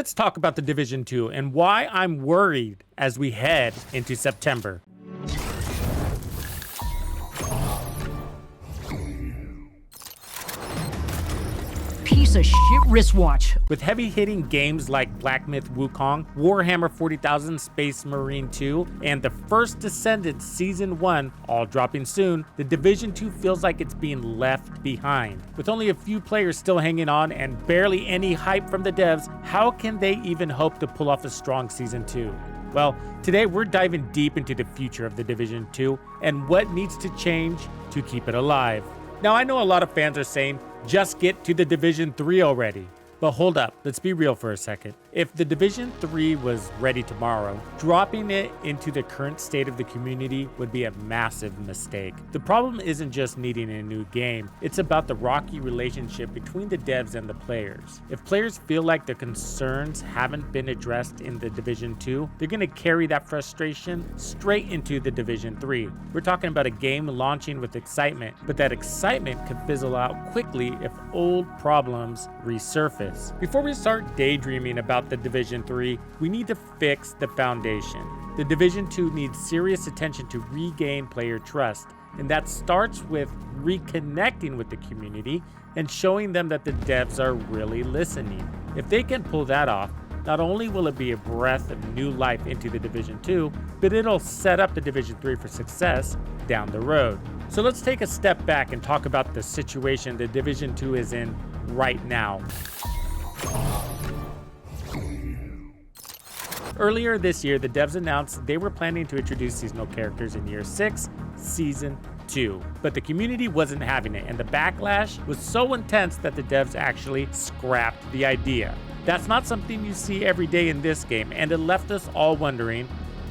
let's talk about the Division 2 and why I'm worried as we head into September. Piece of shit wristwatch. With heavy-hitting games like Black Myth Wukong, Warhammer 40,000 Space Marine 2, and the First Descendant Season 1 all dropping soon, the Division 2 feels like it's being left behind. With only a few players still hanging on and barely any hype from the devs, how can they even hope to pull off a strong Season 2? Well, today we're diving deep into the future of the Division 2 and what needs to change to keep it alive. Now, I know a lot of fans are saying, just get to the Division 3 already. But hold up, let's be real for a second. If the Division 3 was ready tomorrow, dropping it into the current state of the community would be a massive mistake. The problem isn't just needing a new game, it's about the rocky relationship between the devs and the players. If players feel like their concerns haven't been addressed in the Division 2, they're gonna carry that frustration straight into the Division 3. We're talking about a game launching with excitement, but that excitement could fizzle out quickly if old problems resurface. Before we start daydreaming about the Division 3, we need to fix the foundation. The Division 2 needs serious attention to regain player trust, and that starts with reconnecting with the community and showing them that the devs are really listening. If they can pull that off, not only will it be a breath of new life into the Division 2, but it'll set up the Division 3 for success down the road. So let's take a step back and talk about the situation the Division 2 is in right now. Earlier this year, the devs announced they were planning to introduce seasonal characters in Year 6, Season 2. But the community wasn't having it, and the backlash was so intense that the devs actually scrapped the idea. That's not something you see every day in this game, and it left us all wondering,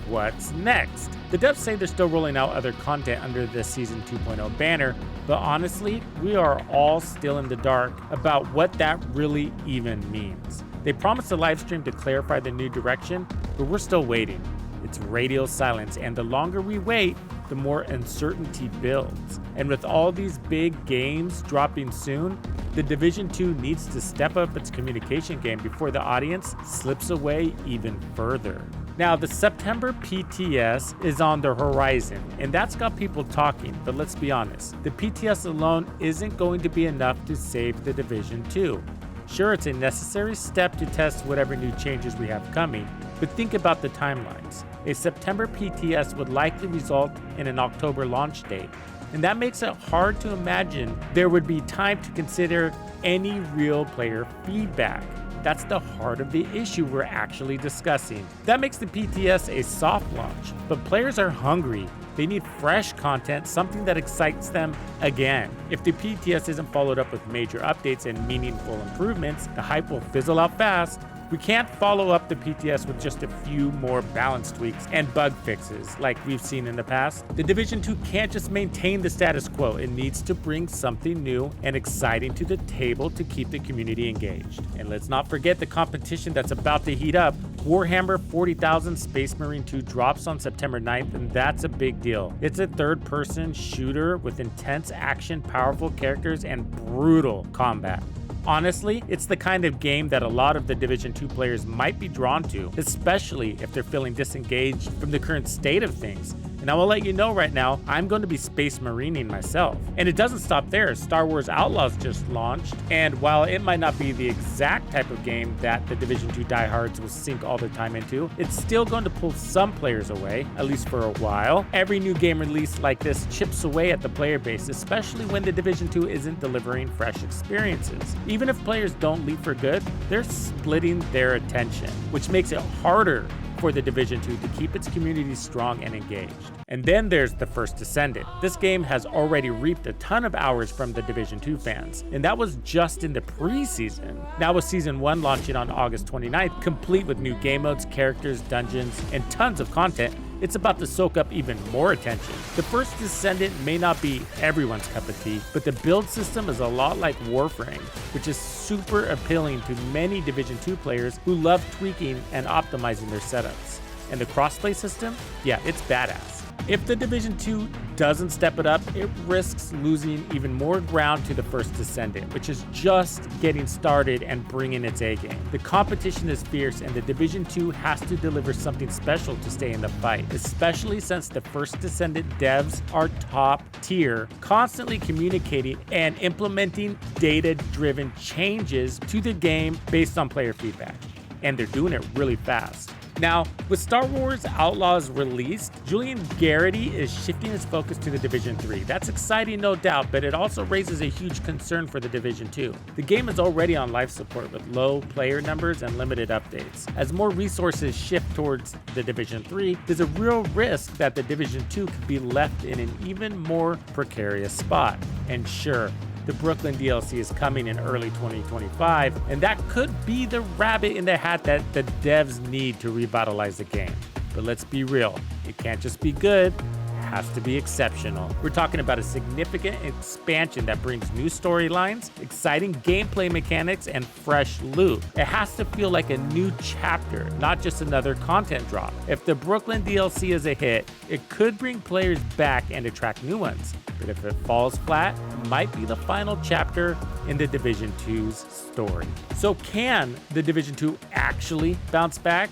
what's next? The devs say they're still rolling out other content under the Season 2.0 banner, but honestly, we are all still in the dark about what that really even means. They promised a live stream to clarify the new direction, but we're still waiting. It's radio silence, and the longer we wait, the more uncertainty builds. And with all these big games dropping soon, the Division 2 needs to step up its communication game before the audience slips away even further. Now, the September PTS is on the horizon, and that's got people talking, but let's be honest, the PTS alone isn't going to be enough to save the Division 2. Sure, it's a necessary step to test whatever new changes we have coming, but think about the timelines. A September PTS would likely result in an October launch date, and that makes it hard to imagine there would be time to consider any real player feedback. That's the heart of the issue we're actually discussing. That makes the PTS a soft launch, but players are hungry. They need fresh content, something that excites them again. If the PTS isn't followed up with major updates and meaningful improvements, the hype will fizzle out fast. We can't follow up the PTS with just a few more balance tweaks and bug fixes like we've seen in the past. The Division 2 can't just maintain the status quo. It needs to bring something new and exciting to the table to keep the community engaged. And let's not forget the competition that's about to heat up. Warhammer 40,000 Space Marine 2 drops on September 9th, and that's a big deal. It's a third-person shooter with intense action, powerful characters, and brutal combat. Honestly, it's the kind of game that a lot of the Division 2 players might be drawn to, especially if they're feeling disengaged from the current state of things. And I will let you know right now, I'm going to be Space Marining myself. And it doesn't stop there. Star Wars Outlaws just launched, and while it might not be the exact type of game that the Division 2 diehards will sink all their time into, it's still going to pull some players away, at least for a while. Every new game release like this chips away at the player base, especially when the Division 2 isn't delivering fresh experiences. Even if players don't leave for good, they're splitting their attention, which makes it harder for the Division 2 to keep its community strong and engaged. And then there's the First Descendant. This game has already reaped a ton of hours from the Division 2 fans, and that was just in the preseason. Now with Season 1 launching on August 29th, complete with new game modes, characters, dungeons, and tons of content, it's about to soak up even more attention. The First Descendant may not be everyone's cup of tea, but the build system is a lot like Warframe, which is super appealing to many Division 2 players who love tweaking and optimizing their setups. And the crossplay system? Yeah, it's badass. If the Division 2 doesn't step it up, it risks losing even more ground to the First Descendant, which is just getting started and bringing its A game. The competition is fierce, and the Division 2 has to deliver something special to stay in the fight, especially since the First Descendant devs are top tier, constantly communicating and implementing data-driven changes to the game based on player feedback. And they're doing it really fast. Now, with Star Wars Outlaws released, Julian Garrity is shifting his focus to the Division 3. That's exciting, no doubt, but it also raises a huge concern for the Division 2. The game is already on life support with low player numbers and limited updates. As more resources shift towards the Division 3, there's a real risk that the Division 2 could be left in an even more precarious spot. And sure, the Brooklyn DLC is coming in early 2025, and that could be the rabbit in the hat that the devs need to revitalize the game. But let's be real, it can't just be good, it has to be exceptional. We're talking about a significant expansion that brings new storylines, exciting gameplay mechanics, and fresh loot. It has to feel like a new chapter, not just another content drop. If the Brooklyn DLC is a hit, it could bring players back and attract new ones. But if it falls flat, it might be the final chapter in the Division 2's story. So can the Division 2 actually bounce back?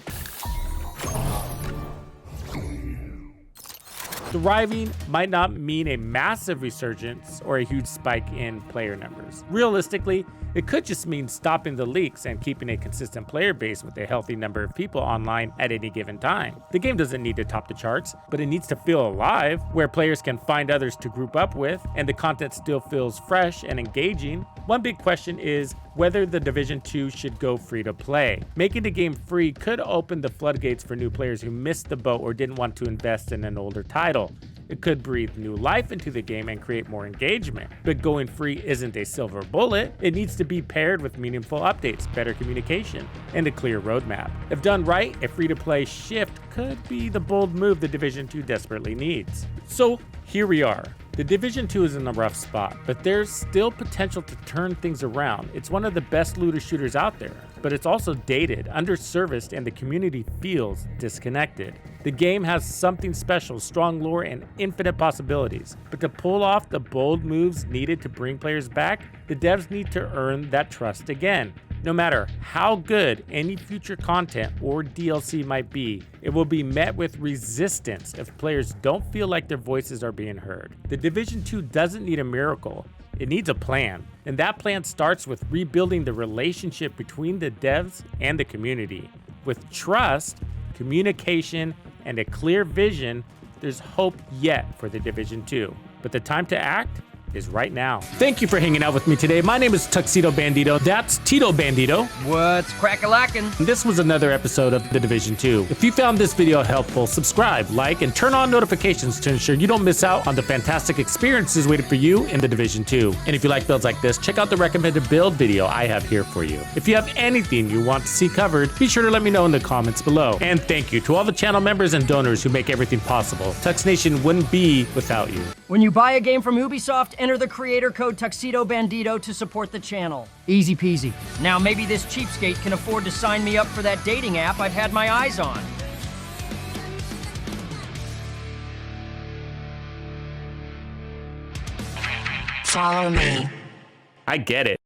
Thriving might not mean a massive resurgence or a huge spike in player numbers. Realistically, it could just mean stopping the leaks and keeping a consistent player base with a healthy number of people online at any given time. The game doesn't need to top the charts, but it needs to feel alive, where players can find others to group up with, and the content still feels fresh and engaging. One big question is whether the Division 2 should go free to play. Making the game free could open the floodgates for new players who missed the boat or didn't want to invest in an older title. It could breathe new life into the game and create more engagement. But going free isn't a silver bullet. It needs to be paired with meaningful updates, better communication, and a clear roadmap. If done right, a free-to-play shift could be the bold move the Division 2 desperately needs. So here we are. The Division 2 is in a rough spot, but there's still potential to turn things around. It's one of the best looter shooters out there, but it's also dated, underserviced, and the community feels disconnected. The game has something special, strong lore, and infinite possibilities. But to pull off the bold moves needed to bring players back, the devs need to earn that trust again. No matter how good any future content or DLC might be, it will be met with resistance if players don't feel like their voices are being heard. The Division 2 doesn't need a miracle, it needs a plan. And that plan starts with rebuilding the relationship between the devs and the community. With trust, communication, and a clear vision, there's hope yet for the Division 2. But the time to act is right now. Thank you for hanging out with me today. My name is Tuxedo Bandido. That's Tito Bandido. What's crack-a-lackin'? And this was another episode of The Division 2. If you found this video helpful, subscribe, like, and turn on notifications to ensure you don't miss out on the fantastic experiences waiting for you in The Division 2. And if you like builds like this, check out the recommended build video I have here for you. If you have anything you want to see covered, be sure to let me know in the comments below. And thank you to all the channel members and donors who make everything possible. Tux Nation wouldn't be without you. When you buy a game from Ubisoft, enter the creator code Tuxedo Bandido to support the channel. Easy peasy. Now maybe this cheapskate can afford to sign me up for that dating app I've had my eyes on. Follow me. I get it.